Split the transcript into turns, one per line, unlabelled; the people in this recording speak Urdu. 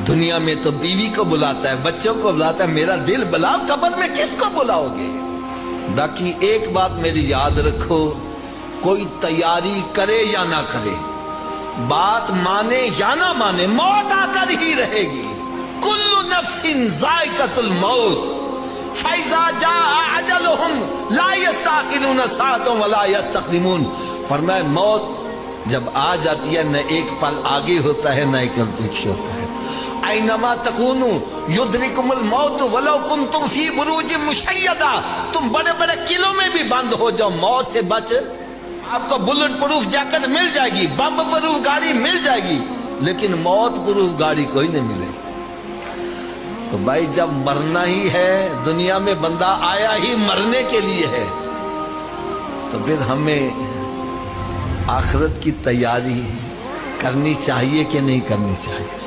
دنیا میں تو بیوی کو بلاتا ہے، بچوں کو بلاتا ہے، میرا دل بلاؤ، قبر میں کس کو بلاؤ گے؟ باقی ایک بات میری یاد رکھو، کوئی تیاری کرے یا نہ کرے، بات مانے یا نہ مانے، موت آ کر ہی رہے گی۔ کل نفس ذائقۃ الموت فاذا جاء اجلهم لا يستأخرون ساعة ولا يستقدمون۔ فرمایا موت جب آ جاتی ہے، نہ ایک پل آگے ہوتا ہے نہ ایک پل پیچھے ہوتا ہے۔ اینما تکونوا یدرککم الموت ولو کنتم فی بروج مشیدہ، تم بڑے بڑے قلعوں میں بھی بند ہو جاؤ، موت سے بچ، آپ کو بلٹ پروف جیکٹ مل جائے گی، بم پروف گاڑی مل جائے گی، لیکن موت پروف گاڑی کوئی نہیں ملے۔ تو بھائی جب مرنا ہی ہے، دنیا میں بندہ آیا ہی مرنے کے لیے ہے، تو پھر ہمیں آخرت کی تیاری کرنی چاہیے کہ نہیں کرنی چاہیے؟